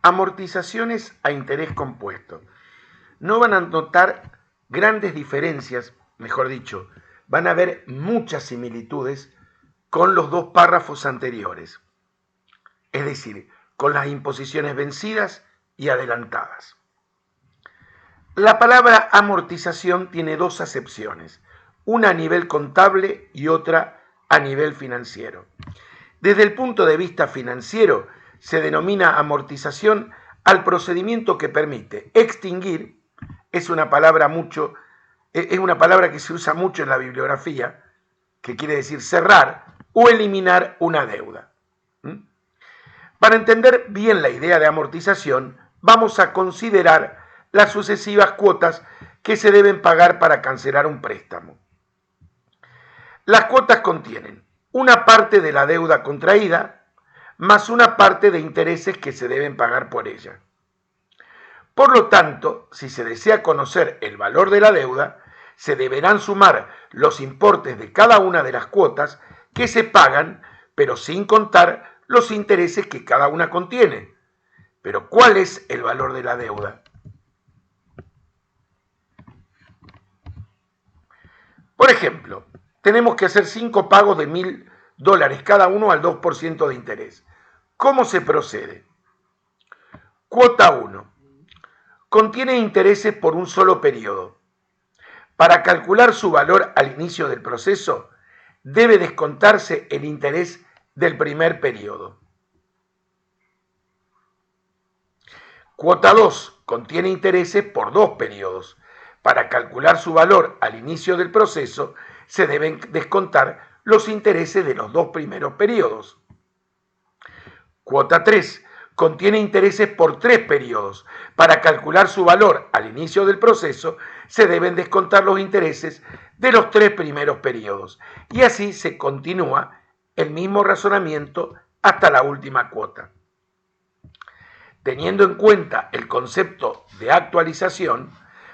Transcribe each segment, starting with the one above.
Amortizaciones a interés compuesto. No van a notar grandes diferencias, mejor dicho, van a haber muchas similitudes con los dos párrafos anteriores, es decir, con las imposiciones vencidas y adelantadas. La palabra amortización tiene dos acepciones, una a nivel contable y otra a nivel financiero. Desde el punto de vista financiero, se denomina amortización al procedimiento que permite extinguir, es una palabra que se usa mucho en la bibliografía, que quiere decir cerrar o eliminar una deuda. Para entender bien la idea de amortización, vamos a considerar las sucesivas cuotas que se deben pagar para cancelar un préstamo. Las cuotas contienen una parte de la deuda contraída más una parte de intereses que se deben pagar por ella. Por lo tanto, si se desea conocer el valor de la deuda, se deberán sumar los importes de cada una de las cuotas que se pagan, pero sin contar los intereses que cada una contiene. Pero, ¿cuál es el valor de la deuda? Por ejemplo, tenemos que hacer 5 pagos de $1.000 cada uno al 2% de interés. ¿Cómo se procede? Cuota 1. Contiene intereses por un solo periodo. Para calcular su valor al inicio del proceso, debe descontarse el interés del primer periodo. Cuota 2. Contiene intereses por 2 periodos. Para calcular su valor al inicio del proceso, se deben descontar los intereses de los 2 primeros periodos. Cuota 3. Contiene intereses por 3 periodos. Para calcular su valor al inicio del proceso, se deben descontar los intereses de los 3 primeros periodos. Y así se continúa el mismo razonamiento hasta la última cuota. Teniendo en cuenta el concepto de actualización,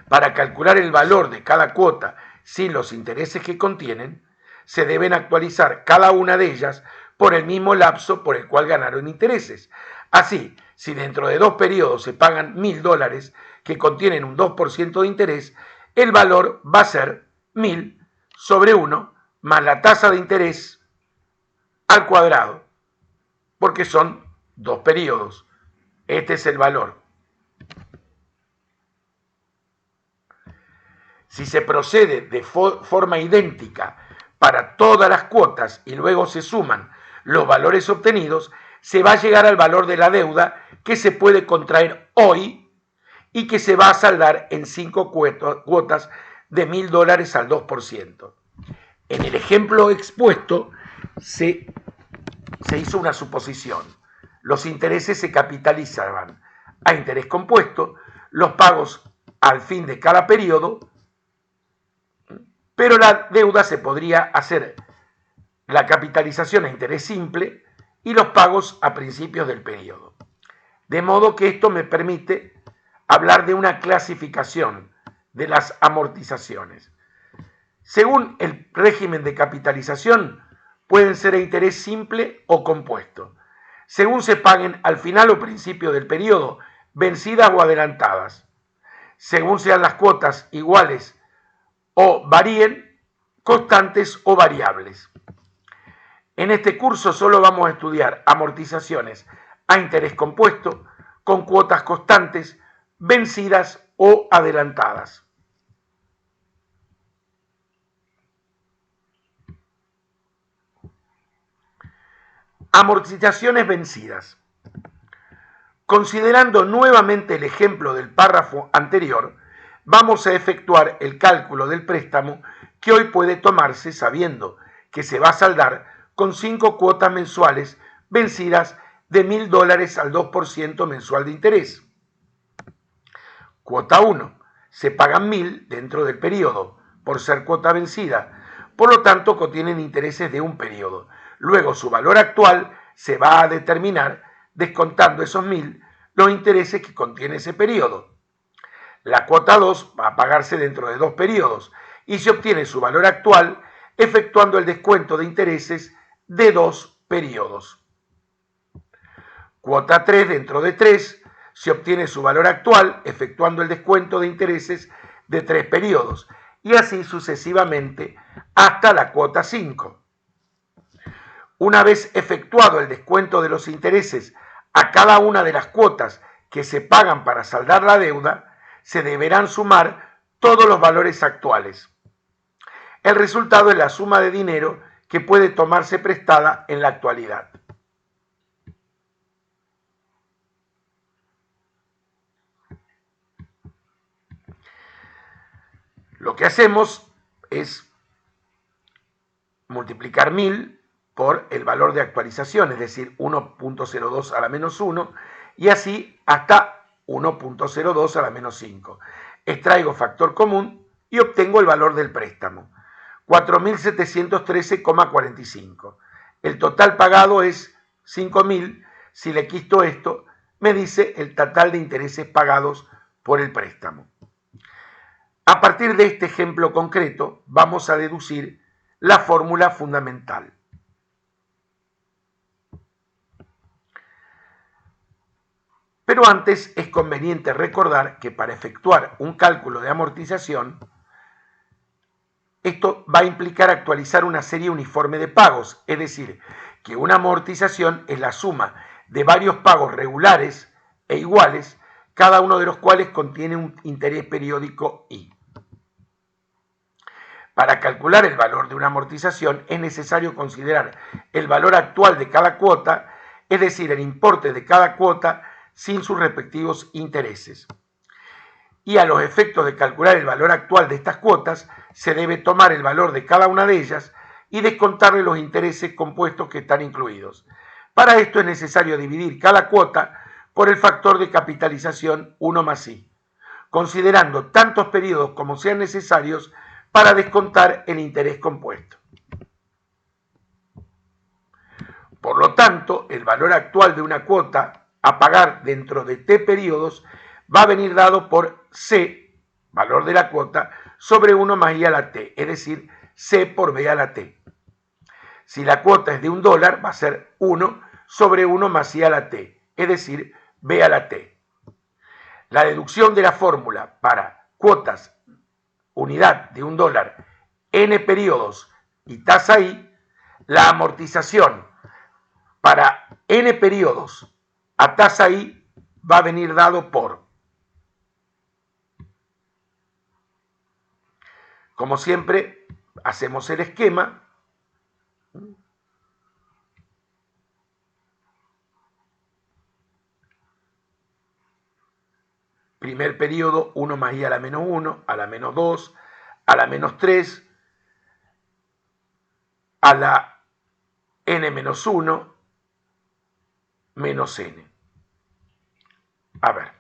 para calcular el valor de cada cuota sin los intereses que contienen, se deben actualizar cada una de ellas por el mismo lapso por el cual ganaron intereses. Así, si dentro de 2 periodos se pagan $1.000 que contienen un 2% de interés, el valor va a ser 1.000 sobre 1 más la tasa de interés al cuadrado, porque son 2 periodos. Este es el valor. Si se procede de forma idéntica para todas las cuotas y luego se suman los valores obtenidos, se va a llegar al valor de la deuda que se puede contraer hoy y que se va a saldar en 5 cuotas de $1.000 al 2%. En el ejemplo expuesto se hizo una suposición. Los intereses se capitalizaban a interés compuesto, los pagos al fin de cada periodo, pero la deuda se podría hacer la capitalización a interés simple y los pagos a principios del periodo. De modo que esto me permite hablar de una clasificación de las amortizaciones. Según el régimen de capitalización, pueden ser a interés simple o compuesto, según se paguen al final o principio del periodo, vencidas o adelantadas, según sean las cuotas iguales o varíen, constantes o variables. En este curso solo vamos a estudiar amortizaciones a interés compuesto con cuotas constantes, vencidas o adelantadas. Amortizaciones vencidas. Considerando nuevamente el ejemplo del párrafo anterior, vamos a efectuar el cálculo del préstamo que hoy puede tomarse sabiendo que se va a saldar con 5 cuotas mensuales vencidas de $1.000 al 2% mensual de interés. Cuota 1. Se pagan 1.000 dentro del periodo, por ser cuota vencida. Por lo tanto, contienen intereses de un periodo. Luego, su valor actual se va a determinar descontando esos 1.000 los intereses que contiene ese periodo. La cuota 2 va a pagarse dentro de 2 periodos y se obtiene su valor actual efectuando el descuento de intereses de 2 periodos. Cuota 3 dentro de 3 se obtiene su valor actual efectuando el descuento de intereses de 3 periodos y así sucesivamente hasta la cuota 5. Una vez efectuado el descuento de los intereses a cada una de las cuotas que se pagan para saldar la deuda, se deberán sumar todos los valores actuales. El resultado es la suma de dinero que puede tomarse prestada en la actualidad. Lo que hacemos es multiplicar 1000 por el valor de actualización, es decir, 1.02 a la menos 1, y así hasta 1.02 a la menos 5. Extraigo factor común y obtengo el valor del préstamo, 4.713,45. El total pagado es 5.000. Si le quito esto, me dice el total de intereses pagados por el préstamo. A partir de este ejemplo concreto, vamos a deducir la fórmula fundamental. Pero antes es conveniente recordar que para efectuar un cálculo de amortización, esto va a implicar actualizar una serie uniforme de pagos, es decir, que una amortización es la suma de varios pagos regulares e iguales, cada uno de los cuales contiene un interés periódico I. Para calcular el valor de una amortización es necesario considerar el valor actual de cada cuota, es decir, el importe de cada cuota sin sus respectivos intereses. Y a los efectos de calcular el valor actual de estas cuotas, se debe tomar el valor de cada una de ellas y descontarle los intereses compuestos que están incluidos. Para esto es necesario dividir cada cuota por el factor de capitalización 1 más I, considerando tantos periodos como sean necesarios para descontar el interés compuesto. Por lo tanto, el valor actual de una cuota a pagar dentro de T periodos va a venir dado por C, valor de la cuota, sobre 1 más I a la T, es decir, C por B a la T. Si la cuota es de $1, va a ser 1 sobre 1 más I a la T, es decir, B a la T. La deducción de la fórmula para cuotas unidad de $1, N periodos y tasa I, la amortización para N periodos a tasa I va a venir dado por, como siempre, hacemos el esquema. Primer periodo, 1 más I a la menos 1, a la menos 2, a la menos 3, a la N menos 1, menos N. A ver.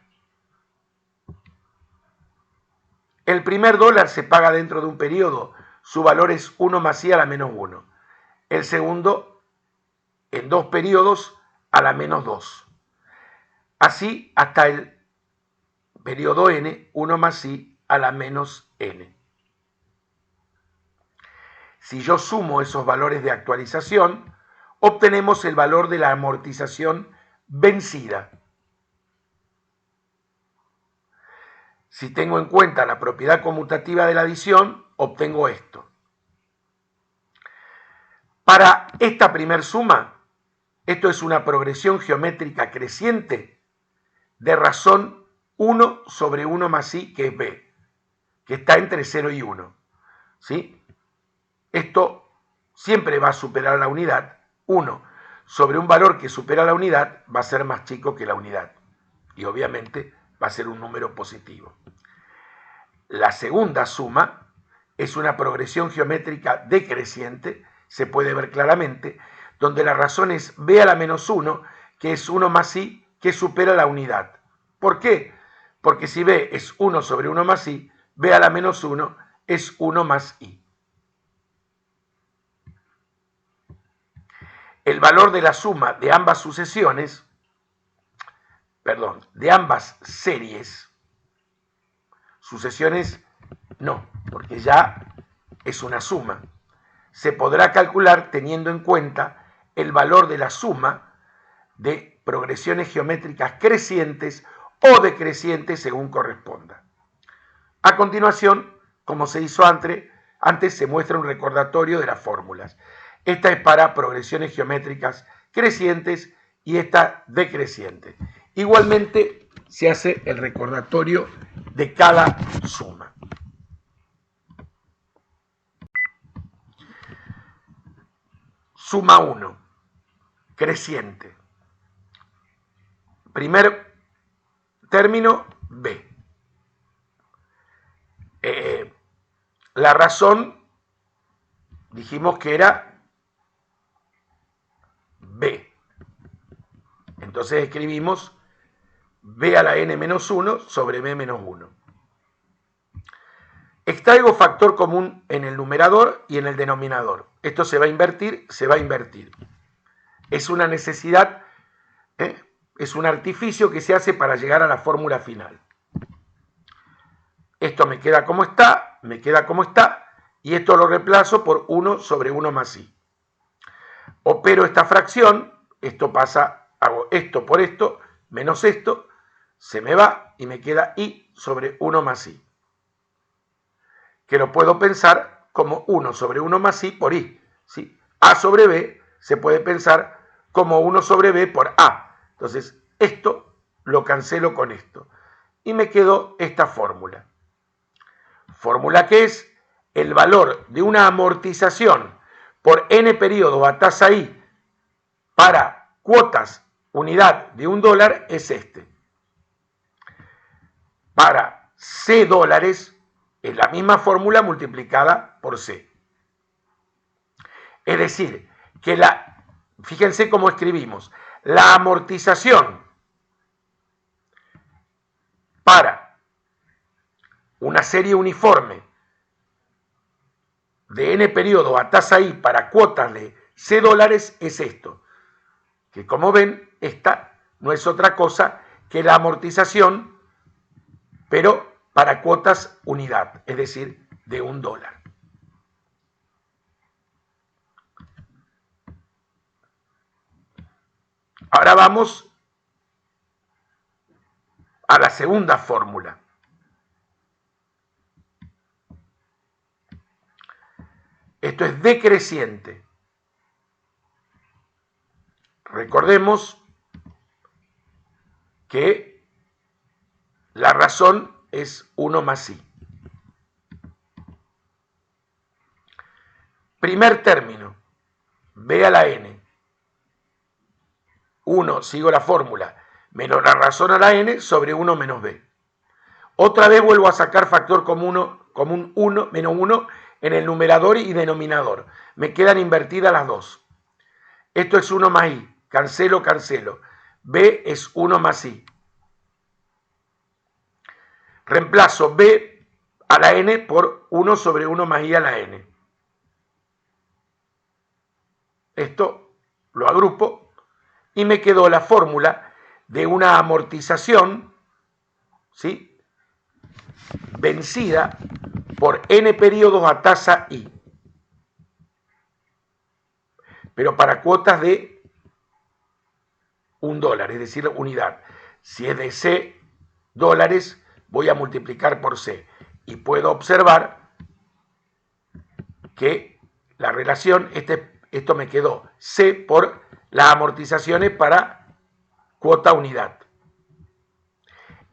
El primer dólar se paga dentro de un periodo, su valor es 1 más I a la menos 1. El segundo, en 2 periodos, a la menos 2. Así hasta el periodo N, 1 más I a la menos N. Si yo sumo esos valores de actualización, obtenemos el valor de la amortización vencida. Si tengo en cuenta la propiedad conmutativa de la adición, obtengo esto. Para esta primer suma, esto es una progresión geométrica creciente de razón 1 sobre 1 más I, que es B, que está entre 0 y 1. ¿Sí? Esto siempre va a superar la unidad. 1 sobre un valor que supera la unidad va a ser más chico que la unidad. Y obviamente va a ser un número positivo. La segunda suma es una progresión geométrica decreciente, se puede ver claramente, donde la razón es B a la menos 1, que es 1 más I, que supera la unidad. ¿Por qué? Porque si B es 1 sobre 1 más I, B a la menos 1 es 1 más I. El valor de la suma de ambas sucesiones, de ambas series, sucesiones no, porque ya es una suma, se podrá calcular teniendo en cuenta el valor de la suma de progresiones geométricas crecientes o decreciente según corresponda. A continuación, como se hizo antes se muestra un recordatorio de las fórmulas. Esta es para progresiones geométricas crecientes y esta decreciente. Igualmente se hace el recordatorio de cada suma. Suma 1, creciente. Primer término, B. La razón, dijimos que era B. Entonces escribimos B a la n menos 1 sobre B menos 1. Extraigo factor común en el numerador y en el denominador. Esto se va a invertir, se va a invertir. Es una necesidad, es un artificio que se hace para llegar a la fórmula final. Esto me queda como está, me queda como está, y esto lo reemplazo por 1 sobre 1 más i. Opero esta fracción, esto pasa, hago esto por esto, menos esto, se me va y me queda i sobre 1 más i. Que lo puedo pensar como 1 sobre 1 más i por i. ¿Sí? A sobre b se puede pensar como 1 sobre b por a. Entonces, esto lo cancelo con esto. Y me quedó esta fórmula. Fórmula que es el valor de una amortización por n periodos a tasa i para cuotas unidad de $1 es este. Para C dólares es la misma fórmula multiplicada por C. Es decir, que fíjense cómo escribimos, la amortización para una serie uniforme de n periodos a tasa i para cuotas de C dólares es esto, que como ven, esta no es otra cosa que la amortización, pero para cuotas unidad, es decir, de $1. Ahora vamos a la segunda fórmula. Esto es decreciente. Recordemos que la razón es 1 más i. Primer término, b a la n. 1, sigo la fórmula, menos la razón a la n sobre 1 menos b. Otra vez vuelvo a sacar factor común 1, menos 1 en el numerador y denominador. Me quedan invertidas las dos. Esto es 1 más i. Cancelo, cancelo. B es 1 más i. Reemplazo b a la n por 1 sobre 1 más i a la n. Esto lo agrupo y me quedó la fórmula de una amortización, ¿sí?, vencida por n periodos a tasa i, pero para cuotas de $1, es decir, unidad. Si es de C dólares, voy a multiplicar por C y puedo observar que la relación, esto me quedó C por las amortizaciones para cuota unidad.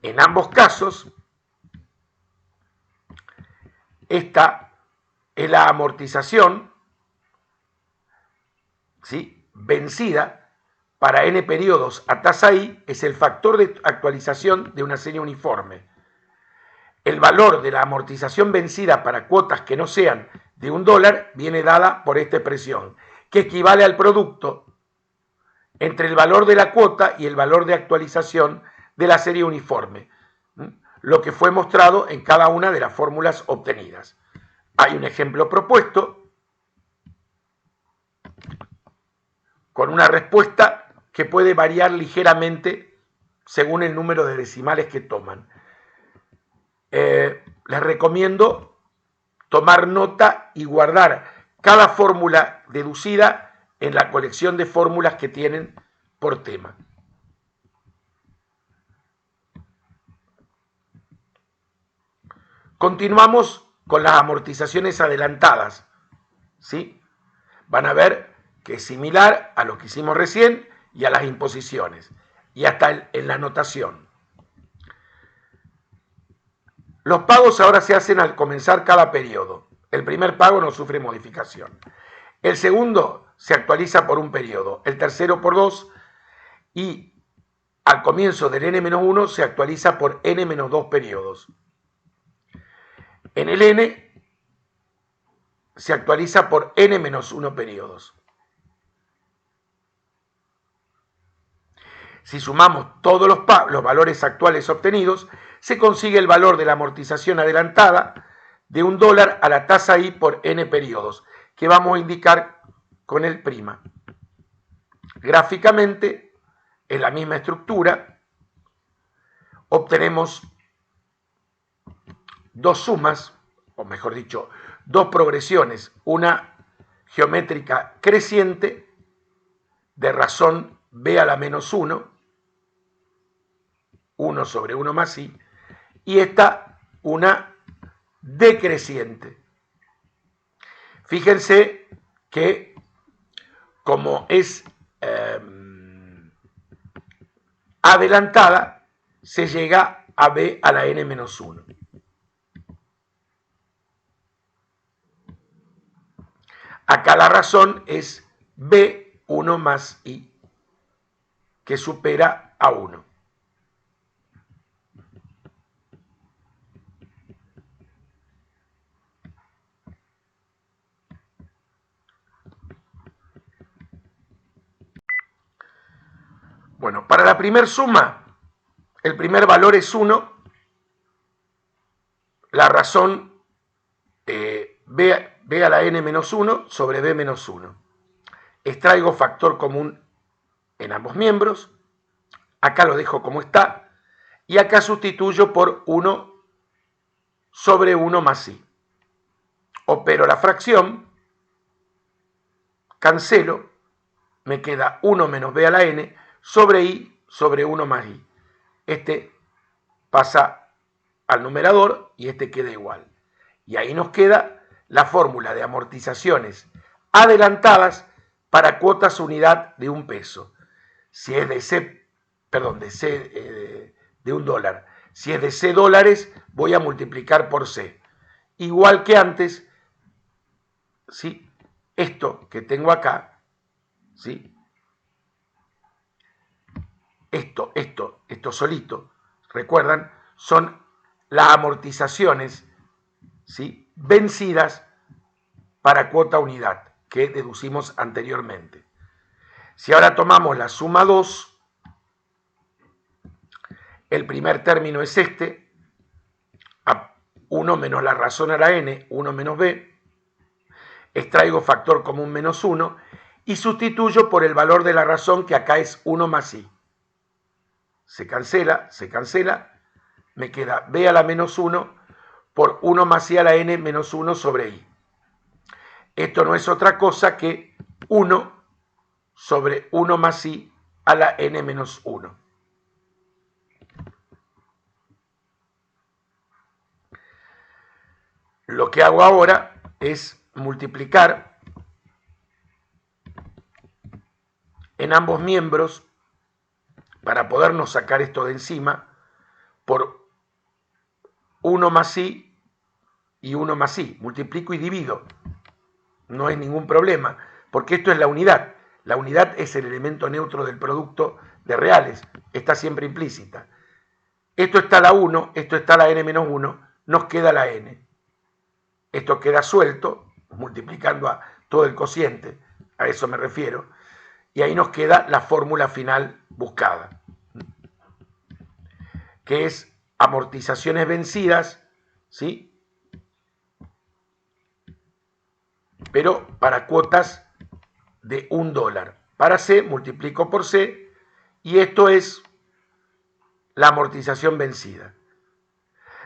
En ambos casos, esta es la amortización, ¿sí?, vencida para n periodos a tasa i, es el factor de actualización de una serie uniforme. El valor de la amortización vencida para cuotas que no sean de $1 viene dada por esta expresión, que equivale al producto entre el valor de la cuota y el valor de actualización de la serie uniforme, lo que fue mostrado en cada una de las fórmulas obtenidas. Hay un ejemplo propuesto con una respuesta que puede variar ligeramente según el número de decimales que toman. Les recomiendo tomar nota y guardar cada fórmula deducida en la colección de fórmulas que tienen por tema. Continuamos con las amortizaciones adelantadas, ¿sí? Van a ver que es similar a lo que hicimos recién y a las imposiciones, y hasta en la notación. Los pagos ahora se hacen al comenzar cada periodo. El primer pago no sufre modificación. El segundo se actualiza por un periodo, el tercero por 2 y al comienzo del n-1 se actualiza por n-2 periodos. En el n se actualiza por n-1 periodos. Si sumamos todos los valores actuales obtenidos, se consigue el valor de la amortización adelantada de $1 a la tasa I por n periodos, que vamos a indicar con el prima. Gráficamente, es la misma estructura. Obtenemos dos sumas, o mejor dicho, dos progresiones, una geométrica creciente de razón b a la menos 1, 1 sobre 1 más i, y esta una decreciente. Fíjense que como es adelantada, se llega a b a la n menos 1. Acá la razón es b1 más i, que supera a 1. Bueno, para la primer suma, el primer valor es 1, la razón b a la n menos 1 sobre b menos 1. Extraigo factor común en ambos miembros, acá lo dejo como está, y acá sustituyo por 1 sobre 1 más i. Opero la fracción, cancelo, me queda 1 menos b a la n sobre i sobre 1 más i. Este pasa al numerador y este queda igual. Y ahí nos queda la fórmula de amortizaciones adelantadas para cuotas unidad de un peso. Si es de C, perdón, de $1. Si es de C dólares, voy a multiplicar por C. Igual que antes, ¿sí? Esto que tengo acá, ¿sí? Esto solito, recuerdan, son las amortizaciones, ¿sí?, vencidas para cuota unidad que deducimos anteriormente. Si ahora tomamos la suma 2, el primer término es este, 1 menos la razón a la n, 1 menos b, extraigo factor común menos 1 y sustituyo por el valor de la razón, que acá es 1 más i. Se cancela, me queda b a la menos 1 por 1 más i a la n menos 1 sobre i. Esto no es otra cosa que 1 sobre 1 más i a la n menos 1. Lo que hago ahora es multiplicar en ambos miembros, para podernos sacar esto de encima, por 1 más i y 1 más i. Multiplico y divido. No hay ningún problema, porque esto es la unidad. La unidad es el elemento neutro del producto de reales. Está siempre implícita. Esto está la 1, esto está la n menos 1, nos queda la n. Esto queda suelto, multiplicando a todo el cociente, a eso me refiero, y ahí nos queda la fórmula final buscada, que es amortizaciones vencidas, ¿sí?, pero para cuotas de $1. Para C multiplico por C y esto es la amortización vencida.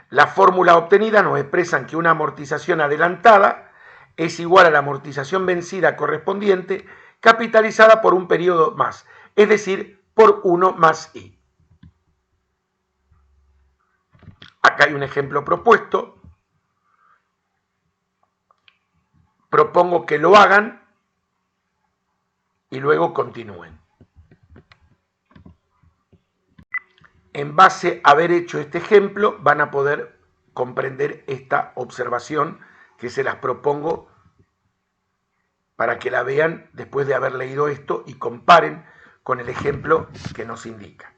La fórmula obtenida nos expresan que una amortización adelantada es igual a la amortización vencida correspondiente capitalizada por un periodo más, es decir, por 1 más i. Acá hay un ejemplo propuesto, propongo que lo hagan y luego continúen. En base a haber hecho este ejemplo, van a poder comprender esta observación que se las propongo para que la vean después de haber leído esto y comparen con el ejemplo que nos indica.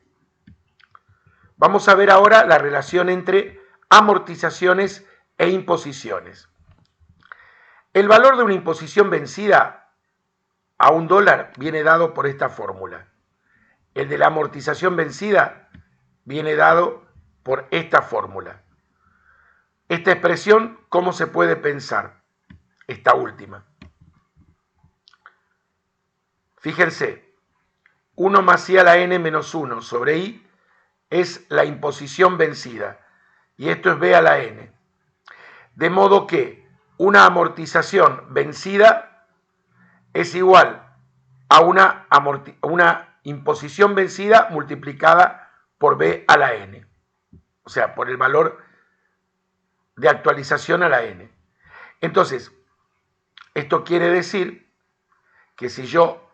Vamos a ver ahora la relación entre amortizaciones e imposiciones. El valor de una imposición vencida a $1 viene dado por esta fórmula. El de la amortización vencida viene dado por esta fórmula. Esta expresión, ¿cómo se puede pensar? Esta última. Fíjense, 1 más i a la n menos 1 sobre i es la imposición vencida y esto es b a la n. De modo que una amortización vencida es igual a una imposición vencida multiplicada por b a la n, o sea, por el valor de actualización a la n. Entonces, esto quiere decir que si yo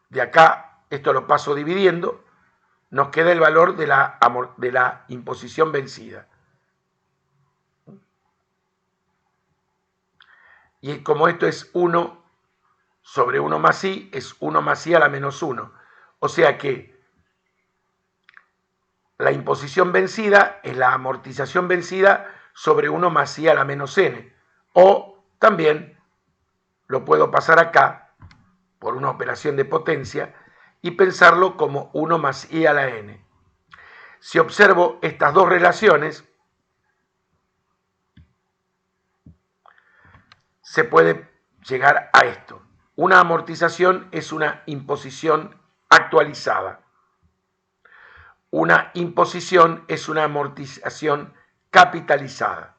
de acá esto lo paso dividiendo, nos queda el valor de la imposición vencida. Y como esto es 1 sobre 1 más i, es 1 más i a la menos 1. O sea que la imposición vencida es la amortización vencida sobre 1 más i a la menos n. O también lo puedo pasar acá por una operación de potencia y pensarlo como 1 más i a la n. Si observo estas dos relaciones, se puede llegar a esto. Una amortización es una imposición actualizada. Una imposición es una amortización capitalizada.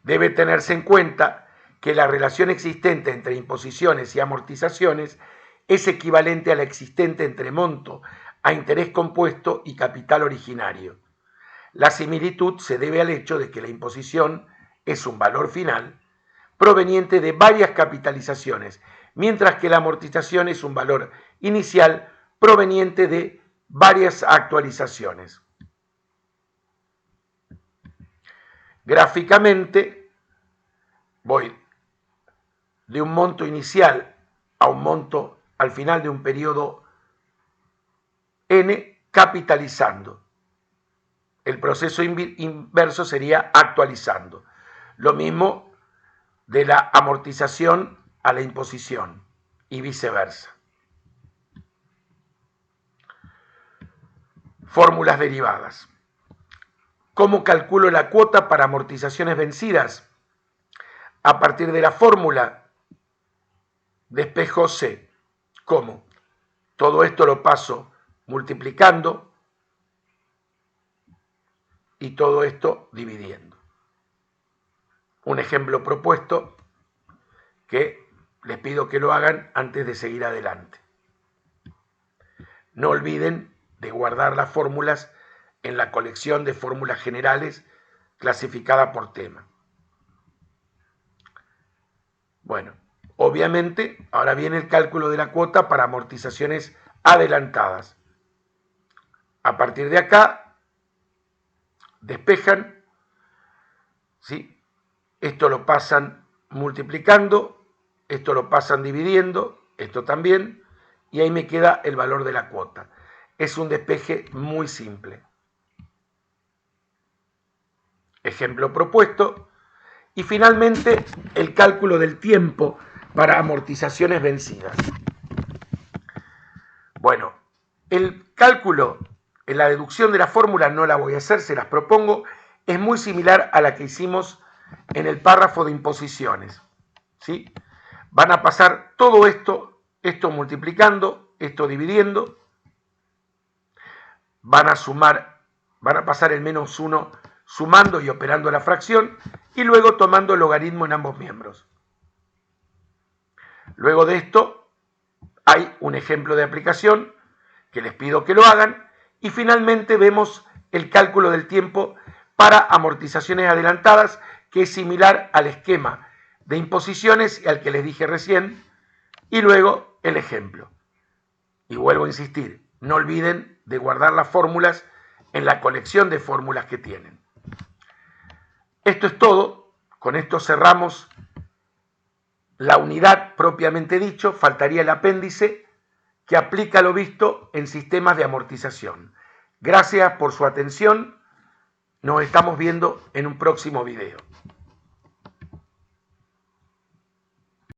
Debe tenerse en cuenta que la relación existente entre imposiciones y amortizaciones es equivalente a la existente entre monto a interés compuesto y capital originario. La similitud se debe al hecho de que la imposición es un valor final proveniente de varias capitalizaciones, mientras que la amortización es un valor inicial proveniente de varias actualizaciones. Gráficamente, voy de un monto inicial a un monto al final de un periodo n capitalizando. El proceso inverso sería actualizando. Lo mismo de la amortización a la imposición y viceversa. Fórmulas derivadas. ¿Cómo calculo la cuota para amortizaciones vencidas? A partir de la fórmula de espejo C. ¿Cómo? Todo esto lo paso multiplicando y todo esto dividiendo. Un ejemplo propuesto que les pido que lo hagan antes de seguir adelante. No olviden de guardar las fórmulas en la colección de fórmulas generales clasificada por tema. Bueno, obviamente, ahora viene el cálculo de la cuota para amortizaciones adelantadas. A partir de acá, despejan, ¿sí? Esto lo pasan multiplicando, esto lo pasan dividiendo, esto también, y ahí me queda el valor de la cuota. Es un despeje muy simple. Ejemplo propuesto. Y finalmente, el cálculo del tiempo para amortizaciones vencidas. Bueno, el cálculo, en la deducción de la fórmula no la voy a hacer, se las propongo, es muy similar a la que hicimos en el párrafo de imposiciones, ¿sí? Van a pasar todo esto multiplicando, esto dividiendo, van a pasar el menos 1 sumando y operando la fracción y luego tomando el logaritmo en ambos miembros. Luego de esto hay un ejemplo de aplicación que les pido que lo hagan y finalmente vemos el cálculo del tiempo para amortizaciones adelantadas, que es similar al esquema de imposiciones y al que les dije recién, y luego el ejemplo. Y vuelvo a insistir, no olviden de guardar las fórmulas en la colección de fórmulas que tienen. Esto es todo, con esto cerramos la unidad propiamente dicho, faltaría el apéndice que aplica lo visto en sistemas de amortización. Gracias por su atención, nos estamos viendo en un próximo video.